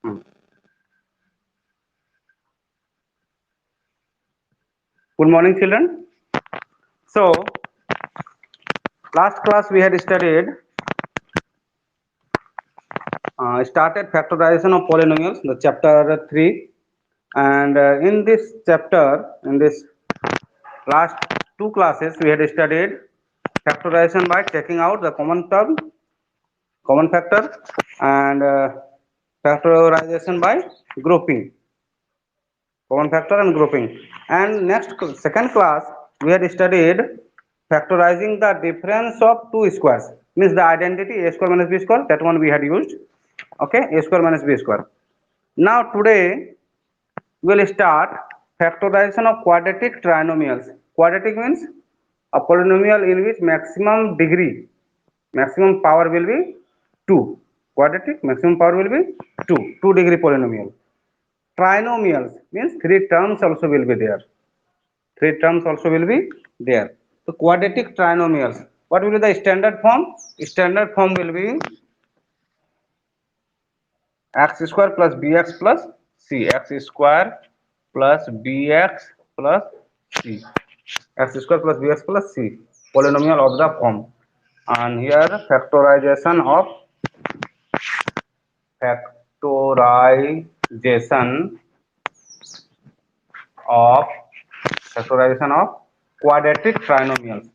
Hmm. Good morning, children. So, last class we had studied started factorization of polynomials, the chapter 3, and in this chapter, in this last two classes, we had studied factorization by taking out the common term, common factor, and factorization by grouping, common factor and grouping. And second class, we had studied factorizing the difference of two squares, means the identity a square minus b square, that one we had used. Okay, a square minus b square. Now today we will start factorization of quadratic trinomials. Quadratic means a polynomial in which maximum degree, maximum power will be 2. Quadratic maximum power will be 2, 2-degree polynomial. Trinomials means 3 terms also will be there. 3 terms also will be there. So quadratic trinomials. What will be the standard form? Standard form will be x square plus bx plus c. X square plus bx plus c. X square plus bx plus c. Polynomial of the form. And here factorization of factorization of quadratic trinomials.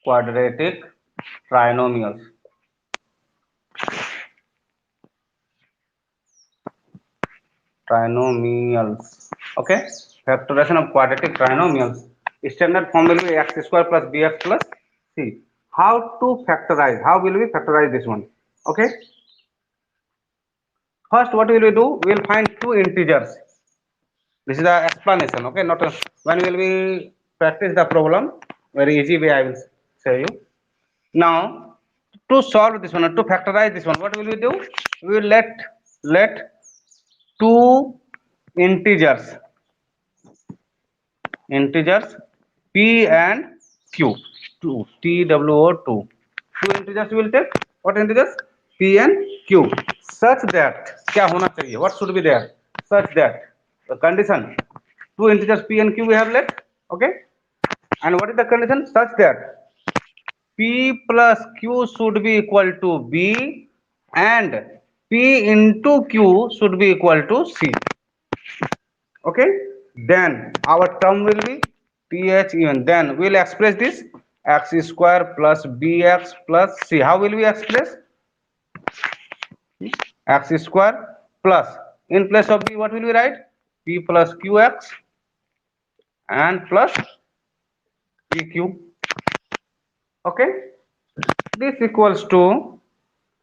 Quadratic trinomials. Trinomials. Okay. Factorization of quadratic trinomials. Standard form will be x square plus bx plus c. How to factorize? How will we factorize this one? Okay. First, what will we do? We will find two integers. This is the explanation. Okay. Not when will we practice the problem? Very easy way I will show you. Now, to solve this one, to factorize this one, what will we do? We will let two integers p and q, 2 t w o 2 integers we will take. What integers? p and q, such that क्या होना चाहिए? What should be there? Such that the condition, two integers p and q we have let. Okay, and what is the condition? Such that p plus q should be equal to b and p into q should be equal to c. Okay, then our term will be th even. Then we will express this x square plus bx plus c. How will we express? X square plus, in place of b what will we write? P plus qx and plus pq. Okay, this equals to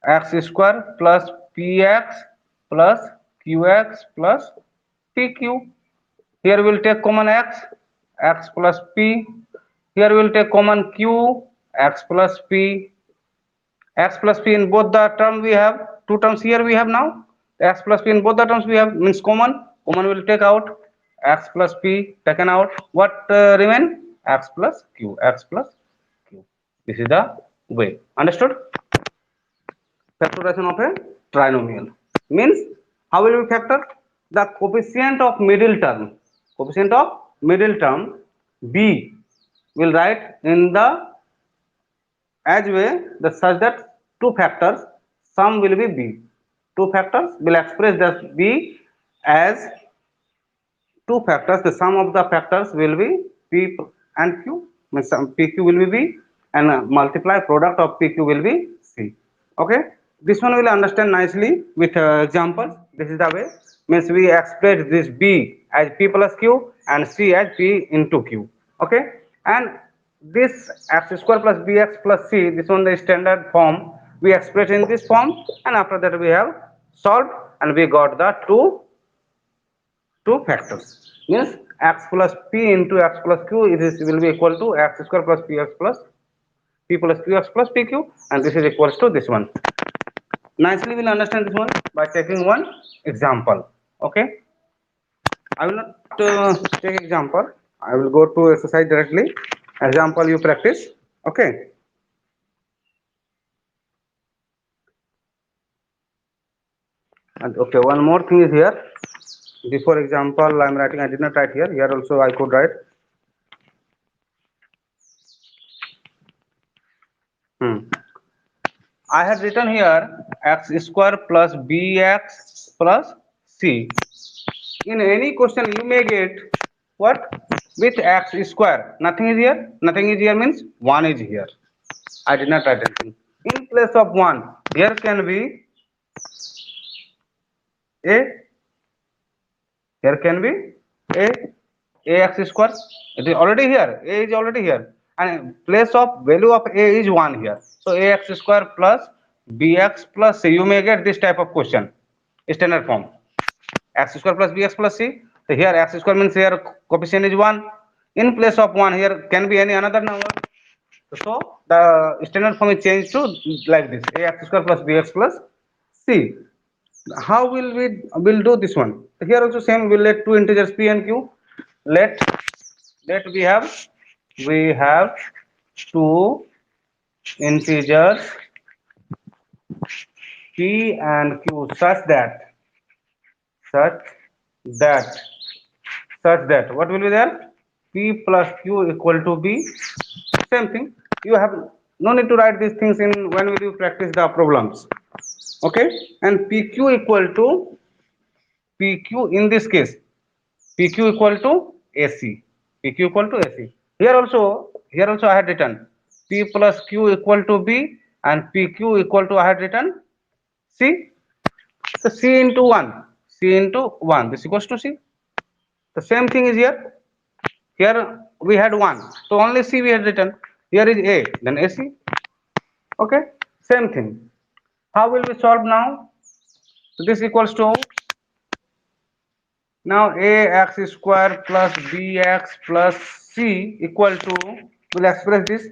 x square plus px plus qx plus pq. Here we will take common x plus p. Here we will take common q, x plus p. X plus p in both the term we have, two terms here we have now. X plus p in both the terms we have, means common. Common will take out, x plus p taken out. What remain? X plus q, x plus q. This is the way. Understood? Factorization of a trinomial means how will we factor? The coefficient of middle term b will write in the as way the such that two factors sum will be b. Two factors will express that b as two factors. The sum of the factors will be p and q, means pq will be b and multiply product of pq will be c. Okay, this one will understand nicely with examples. This is the way, means we express this b as p plus q and c as p into q. Okay, and this x square plus bx plus c, this one the standard form we express in this form, and after that we have solved and we got the two factors, means x plus p into x plus q, it is will be equal to x square plus px plus p plus qx plus pq, and this is equals to this one. Nicely we'll understand this one by taking one example. Okay, I will not take example, I will go to exercise directly. Example you practice. Okay, And okay, one more thing is here. Before example, I'm writing. I did not write here. Here also I could write. I had written here x square plus bx plus c. In any question, you may get what with x square. Nothing is here. Nothing is here means one is here. I did not write anything. In place of one, here can be a. Here can be ax square. It is already here. A is already here, and place of value of a is one here. So ax square plus bx plus c. You may get this type of question, standard form. X square plus bx plus c. So here x square means here coefficient is one. In place of one, here can be any another number. So the standard form is changed to like this: ax square plus bx plus c. How will we will do this one? Here also same. We'll let two integers p and q. Let we have two integers p and q such that such that what will be there? P plus q equal to b. Same thing. You have no need to write these things in when will you practice the problems. Okay, and pq equal to pq in this case pq equal to ac. Pq equal to ac. Here also I had written p plus q equal to b, and pq equal to I had written c. So c into 1, c into 1, this equals to c. The same thing is here. Here we had 1, so only c we had written. Here is a, then ac. Okay, same thing. How will we solve now? So this equals to, now ax square plus bx plus c equal to, we'll express this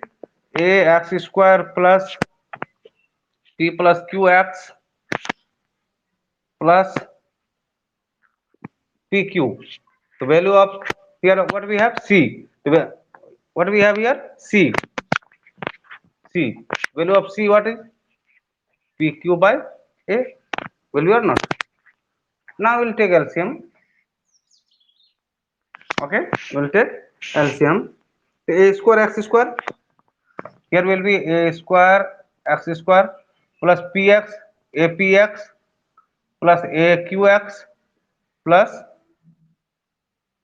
ax square plus p plus qx plus pq. The value of here what we have c. What we have here c. Value of c what is pq by a. Value or not? Now we'll take LCM. Okay, we'll take LCM. A square x square. Here will be a square x square plus px apx plus aqx plus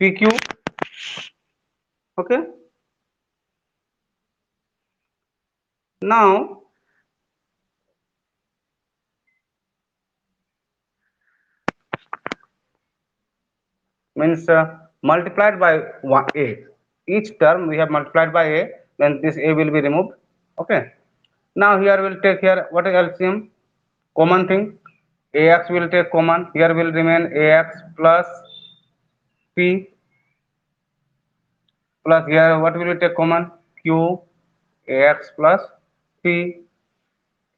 pq. Okay, now means multiplied by a. Each term we have multiplied by a, then this a will be removed. Okay, now here we'll take here what is LCM? Common thing, ax will take common. Here will remain ax plus p plus here what will we take common? Q. Ax plus p.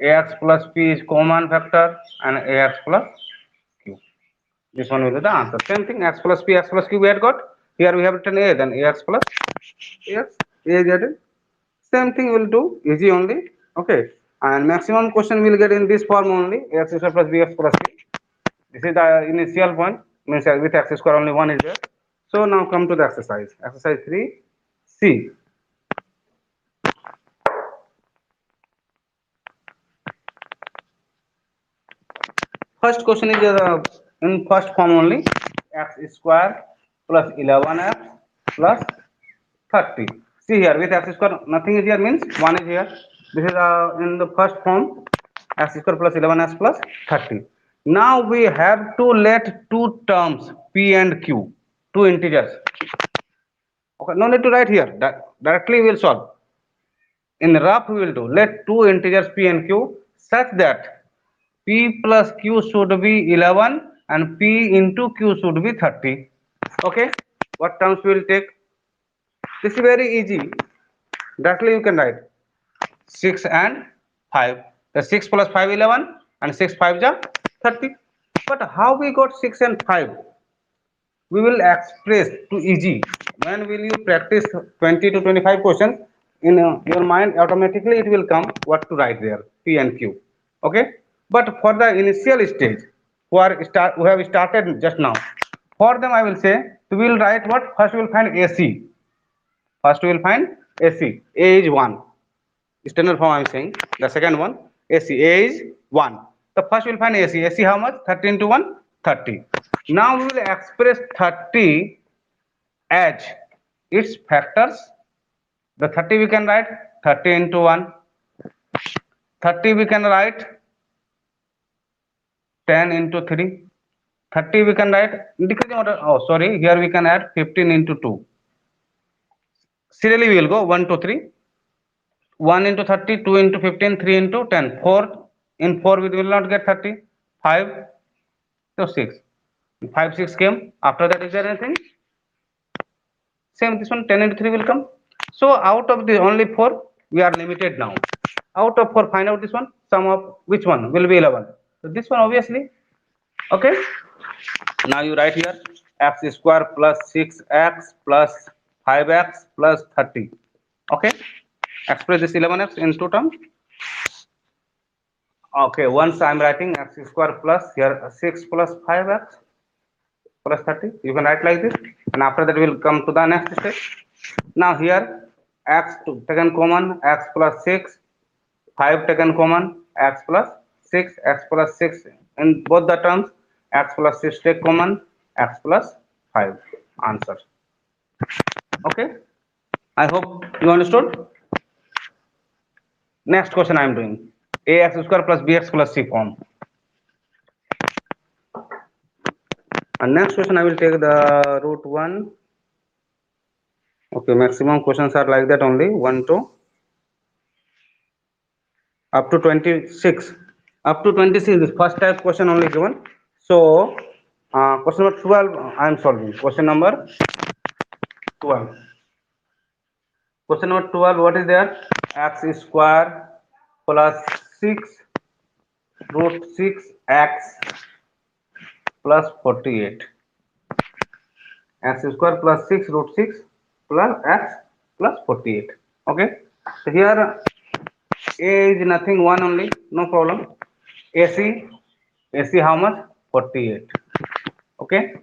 Ax plus p is common factor, and ax plus q. This one will be the answer. Same thing, x plus p, x plus q we had got. Here we have written a, then ax plus ax, a is added. Same thing we'll do, easy only. Okay, and maximum question will get in this form only, ax square plus bx plus c. This is the initial point, means with x square only one is there. So now come to the exercise. Exercise 3c. First question is in first form only, x square plus 11x plus 30. See here, with x square nothing is here means 1 is here. This is in the first form, x square plus 11x plus 30. Now we have to let two terms p and q, two integers. Okay, no need to write here, directly we will solve. In rough we will do, let two integers p and q such that p plus q should be 11 and p into q should be 30. Okay, what terms we will take? This is very easy. Directly you can write 6 and 5. The 6 plus 5 11 and 6 5 is 30. But how we got 6 and 5? We will express to easy. When will you practice 20 to 25 questions, in your mind automatically it will come what to write there, p and q. Okay, but for the initial stage, who have started just now. For them, I will say we will write what? First we will find AC. First we will find AC. A is 1. Standard form I am saying. The second one AC. A is 1. So first we will find AC. AC how much? 30 into 1? 30. Now we will express 30 as its factors. The 30 we can write 30 into 1. 30 we can write 10 into 3. 30 we can write decreasing order. Oh, sorry. Here we can add 15 into 2. Serially we will go 1, 2, 3. 1 into 30, 2 into 15, 3 into 10. 4. In 4 we will not get 30. 5 to 6. 5, 6 came. After that, is there anything? Same this one, 10 into 3 will come. So out of the only 4, we are limited now. Out of 4, find out this one. Sum of which one will be 11. So this one obviously. Okay. Now you write here x square plus 6x plus 5x plus 30. Okay. Express this 11x in two terms. Okay. Once I am writing x square plus here 6 plus 5x plus 30. You can write like this, and after that we will come to the next step. Now here x taken common, x plus 6, 5 taken common, x plus 6, x plus 6 in both the terms, x plus 6 take common, x plus 5. Answer. Okay. I hope you understood. Next question I am doing. Ax square plus bx plus c form. And next question I will take the root 1. Okay, maximum questions are like that only. 1 to up to 26. Up to 26 is first type question only given. So question number 12 I am solving. Question number 12. Question number 12, what is there? X square plus 6 root 6x plus 48. X square plus 6 root 6 plus x plus 48. Okay. So here A is nothing, 1 only, no problem. AC how much? 48. Okay.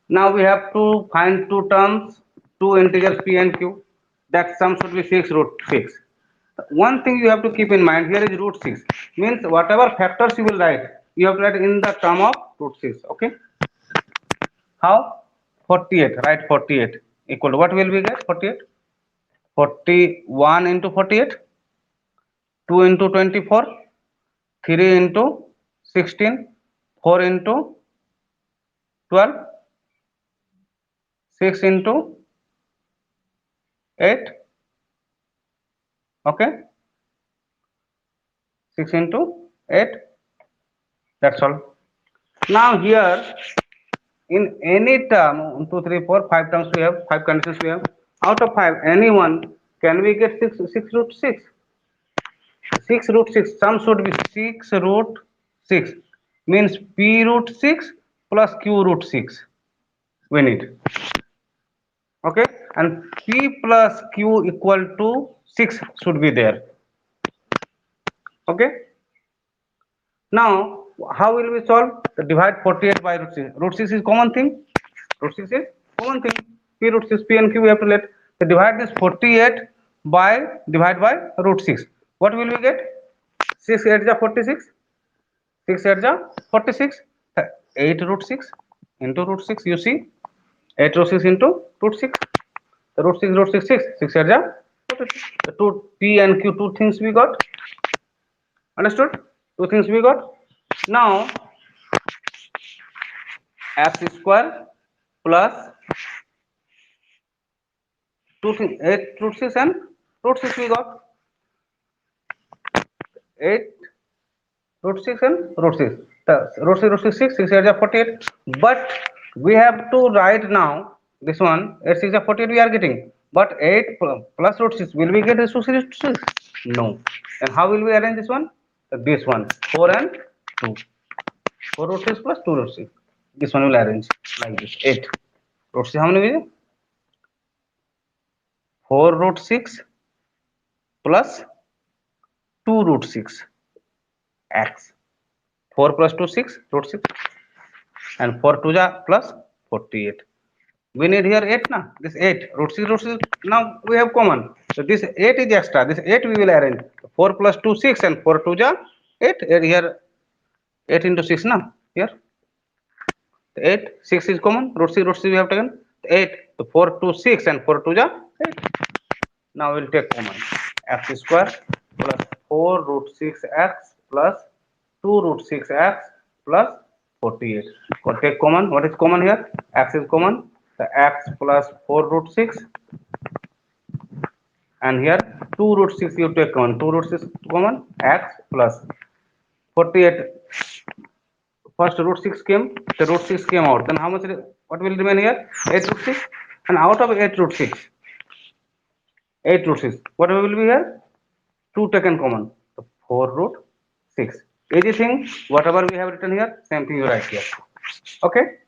Now we have to find two terms, two integers p and q. That sum should be 6 root 6. One thing you have to keep in mind here is root 6. Means whatever factors you will write, you have to write in the term of root 6. Okay. How? 48. Write 48 equal to what will we get? 48. 41 into 48. 2 into 24. 3 into 16. 4 into 12. 6 into 8. Okay. 6 into 8. That's all. Now here in any term 1, 2, 3, 4, 5 terms we have, 5 conditions we have. Out of 5, any one can we get 6 root 6? 6 root 6, sum should be 6 root 6, means p root 6 plus q root 6 we need. Okay, and p plus q equal to 6 should be there. Okay. Now how will we solve? The divide 48 by root 6. Root 6 is common thing. Root 6 is common thing. P root 6, p and q we have to let. So divide this 48 by divide by root 6. What will we get? 6 8 is 46. 6 8 is 46. 8 root 6 into root 6. You see, 8 root 6 into root 6. The root 6 6. 6 8 is 46. The two p and q, two things we got. Understood? Two things we got. Now x square plus 2 things, 8 root 6 and root 6 we got. 8 root 6 and root 6. The root 6 6 6 8 is 48. But we have to write now this one 8 6 is 48 we are getting. But 8 plus root 6 will we get this root 6? No. Then how will we arrange this one? This one 4 and 2. 4 root 6 plus 2 root 6. This one will arrange like this. 8 root 6 how many will be? 4 root 6 plus 2 root 6 x. 4 plus 2 6 root 6. and 4 2 ja plus 48. We need here 8 na, this 8 root 6 now we have common, so this 8 is extra, this 8 we will arrange, 4 plus 2 6 and 4 2 ja 8, and here 8 into 6 na, here 8 6 is common, root 6 we have taken 8, so 4 2 6 and 4 2 ja 8. Now we will take common, x square plus 4 root 6x plus 2 root 6x plus 48. Or take common, what is common here? X is common, the x plus 4 root 6, and here 2 root 6 you take common, 2 root 6 common, x plus 48. First root 6 came, the root 6 came out, then how much, what will remain here? 8 root 6, and out of 8 root 6, 8 root 6, what will be here? 2 taken common, so 4 root 6. Easy thing, whatever we have written here, same thing you write here. Okay,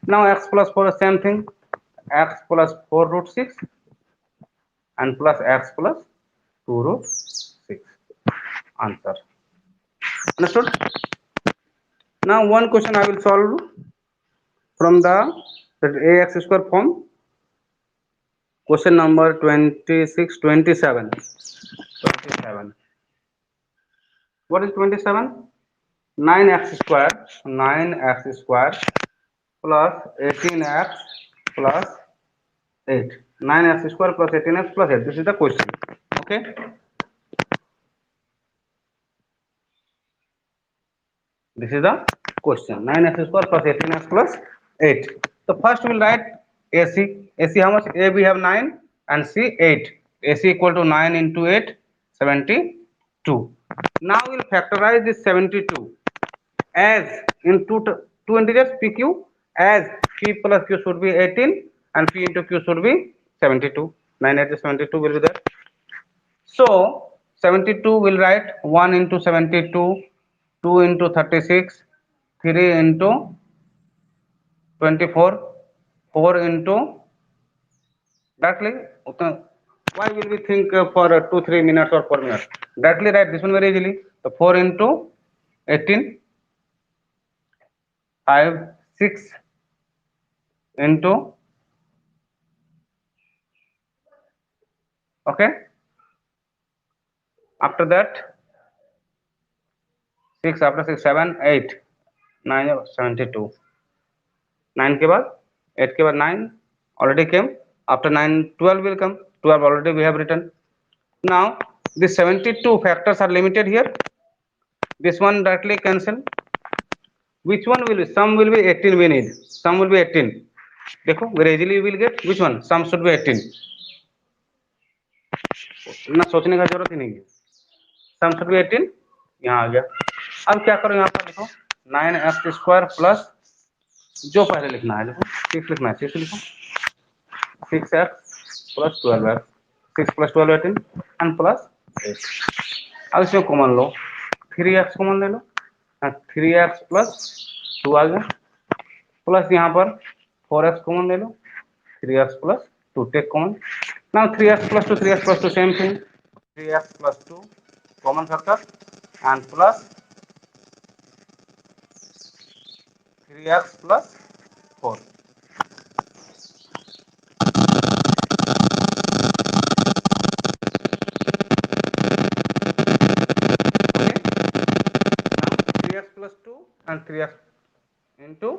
now x plus 4 is same thing, x plus 4 root 6 and plus x plus 2 root 6. Answer. Understood? Now one question I will solve from the ax square form. Question number 27. What is 27? 9x square plus 18x plus 8. 9x square plus 18x plus 8. This is the question. Okay. This is the question. 9x square plus 18x plus 8. So first we will write AC. AC how much? A we have 9 and C 8. AC equal to 9 into 8, 72. Now we will factorize this 72 as in two integers PQ, as P plus Q should be 18 and P into Q should be 72. 9 8 is 72 will be there. So 72 will write 1 into 72, 2 into 36, 3 into 24, 4 into directly. Why will we think for 2-3 minutes or 4 minutes? Directly write this one very easily. So 4 into 18, 5, 6 into, okay. After that 6, after 6 7 8 9 72. 9 के बाद 8 के बाद 9 already came. After 9 12 will come. 12 already we have written. Now the 72 factors are limited here. This one directly cancel. Which one will be? Sum will be 18 we need. Sum will be 18. देखो very easily we will get which one? Sum should be 18. ना सोचने का जरूरत ही नहीं है. Sum should be 18. यहाँ आ गया. अब क्या करो, यहाँ पर लिखो 9x स्क्वायर प्लस जो पहले लिखना है, लिखो 6 लिखना है, 6 लिखो 6x plus 12x, 6 plus 12 18 and plus 8. अब इसमें कॉमन लो, 3x कॉमन ले लो, 3x प्लस 2 आ गया, प्लस यहाँ पर 4x कॉमन ले लो, 3x plus 2 take common. Now 3x plus 2 same thing, 3x plus 2 common factor and plus 3x plus 4. Plus 2 and 3x into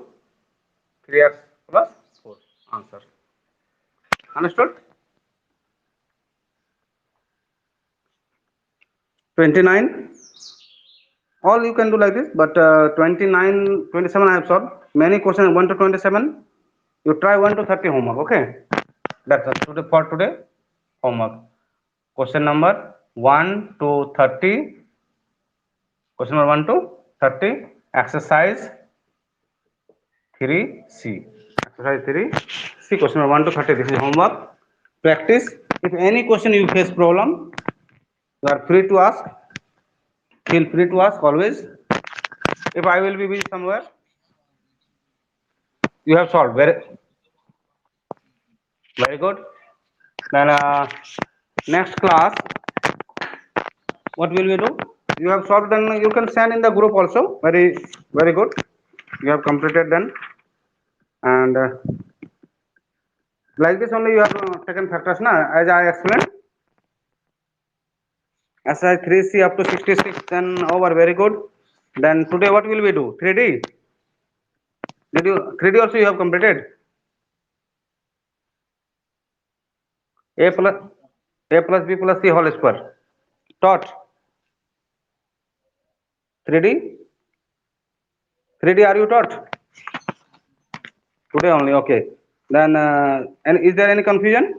3x plus 4. Answer. Understood? 29. All you can do like this, but 29, 27 I have solved. Many questions 1 to 27. You try 1 to 30 homework. Okay. That's it for today. Homework. Question number 1 to 30. Question number 1 to 30. Exercise 3C. Exercise 3C. Question number 1 to 30. This is homework. Practice. If any question you face problem, you are free to ask. Feel free to ask always. If I will be busy somewhere, you have solved. Very good. Then next class, what will we do? You have solved, then you can send in the group also. Very good. You have completed then. and like this only you have taken factors na, as I explained. SI 3C up to 66, then over, very good. Then today what will we do? 3D. Did you 3D also you have completed? A plus B plus C whole square. Taught 3D. 3D are you taught? Today only, okay. Then and is there any confusion?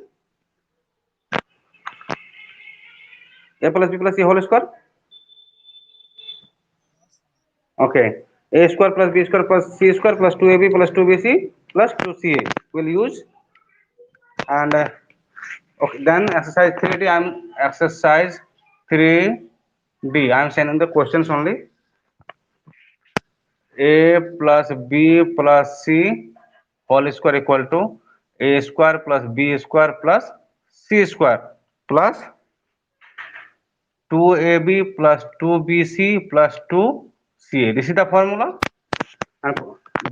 A plus B plus C whole square. Okay. A square plus B square plus C square plus 2AB plus 2BC plus 2CA will use. And okay, then exercise 3D, I'm exercise 3D, I'm sending the questions only. A plus B plus C whole square equal to A square plus B square plus C square plus 2AB plus 2BC plus 2CA. This is the formula, and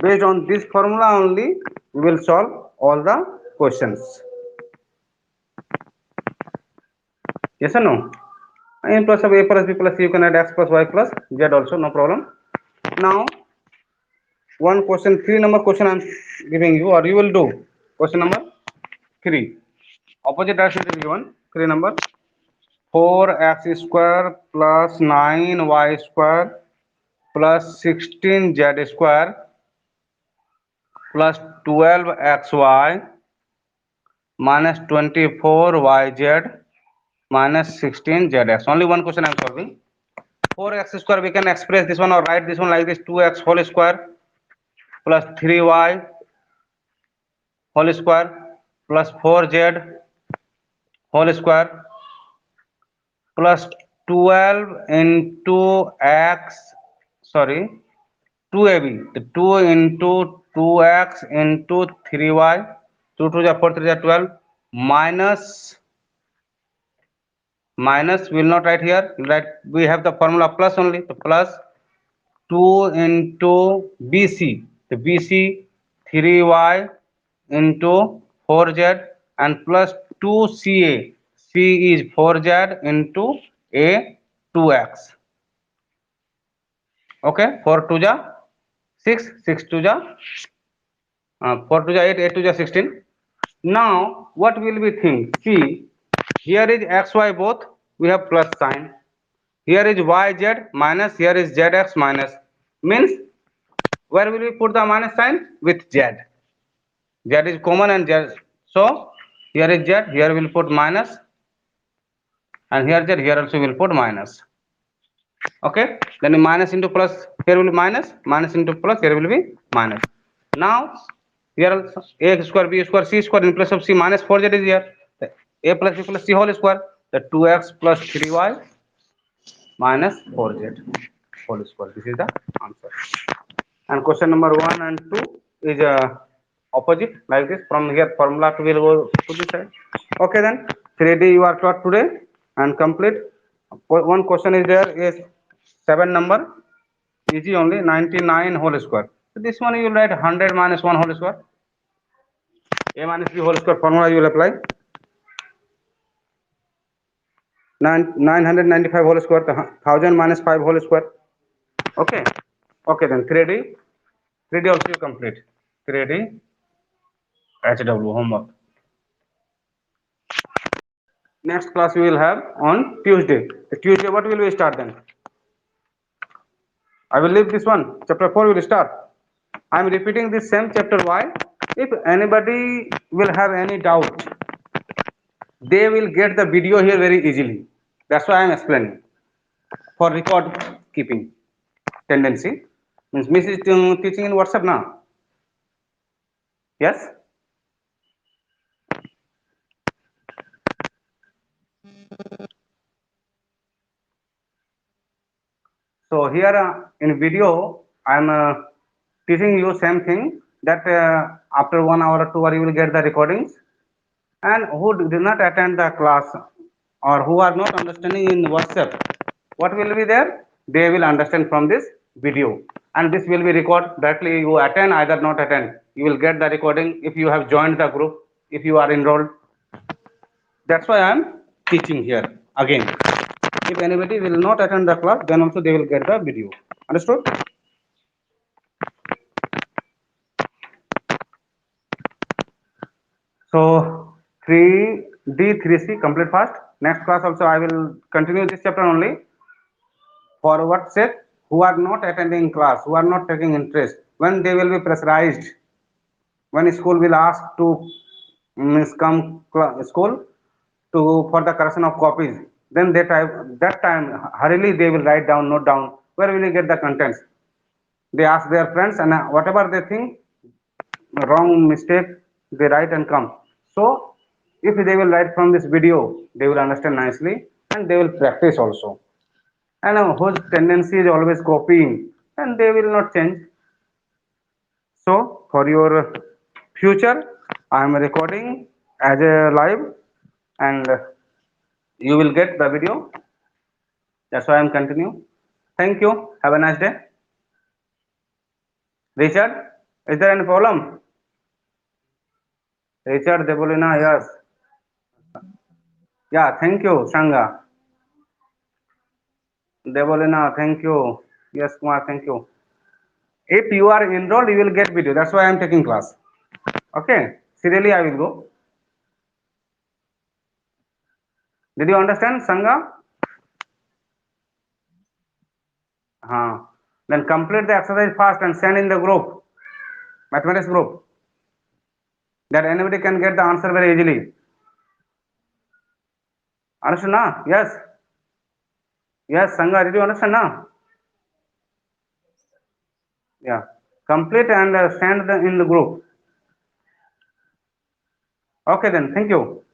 based on this formula only we will solve all the questions. Yes or no? In plus of A plus B plus C, you can add X plus Y plus Z also, no problem. Now one question, 3 number question I am giving you, or you will do question number 3. Opposite direction is given. 3 number, 4x square plus 9y square plus 16z square plus 12xy minus 24yz minus 16zx. Only one question I am solving. 4x square we can express this one or write this one like this: 2x whole square plus 3y whole square plus 4z whole square plus 12 into x, sorry, 2ab, the 2 into 2x into 3y, 2 2 is 4 3 is 12, minus will not write here, right? We have the formula plus only, the plus 2 into bc, the bc 3y into 4z, and plus 2ca, c is 4z into a 2x. Okay, 4 2 ja 6, 6 2 ja 4 2 ja 8, 8 2 ja 16. Now what will we think? See, here is xy both, we have plus sign. Here is yz minus, here is zx minus. Means where will we put the minus sign? With z. Z is common and z. So here is z, here we will put minus, and here z, here also we will put minus. Okay, then minus into plus, here will be minus, minus into plus, here will be minus. Now here also a square b square c square in place of c minus 4z is here. The a plus b plus c whole square, the 2x plus 3y minus 4z whole square. This is the answer. And question number 1 and 2 is opposite like this. From here formula to will go to this side. Okay, then 3D you are taught today and complete. One question is there is 7 number, easy only, 99 whole square. So this one you will write 100 minus 1 whole square. A minus B whole square formula you will apply. 995 whole square, 1000 minus 5 whole square. Okay. Okay, then 3D. 3D also you complete. 3D HW homework. Next class we will have on Tuesday. The Tuesday what will we start then? I will leave this one. Chapter 4 will start. I am repeating this same chapter. Why? If anybody will have any doubt, they will get the video here very easily. That's why I am explaining. For record keeping tendency. Means Miss is teaching in WhatsApp now. Yes? So here in video, I am teaching you same thing, that after 1 hour or 2 hour you will get the recordings, and who did not attend the class or who are not understanding in WhatsApp, what will be there? They will understand from this video, and this will be recorded directly. You attend, either not attend, you will get the recording if you have joined the group, if you are enrolled. That's why I am teaching here again. If anybody will not attend the class, then also they will get the video. Understood? So 3D 3C complete fast. Next class also I will continue this chapter only. For what sake? Who are not attending class, who are not taking interest, when they will be pressurized, when school will ask to means come school to for the correction of copies, then that time hurriedly they will write down, note down, where will you get the contents. They ask their friends, and whatever they think wrong mistake, they write and come. So if they will write from this video, they will understand nicely, and they will practice also. And whose tendency is always copying, and they will not change. So for your future, I am recording as a live, and you will get the video. That's why I am continue. Thank you. Have a nice day. Richard, is there any problem? Richard Debolina, yes. Yeah, thank you, Sangha. Debolina, thank you. Yes, Kumar, thank you. If you are enrolled, you will get video. That's why I am taking class. Okay, serially I will go. Did you understand, Sangha? Then complete the exercise fast and send in the group, mathematics group, that anybody can get the answer very easily. Understand na? Yes. Yes, Sangha, did you understand na? Yeah. Complete and send in the group. Okay then, thank you.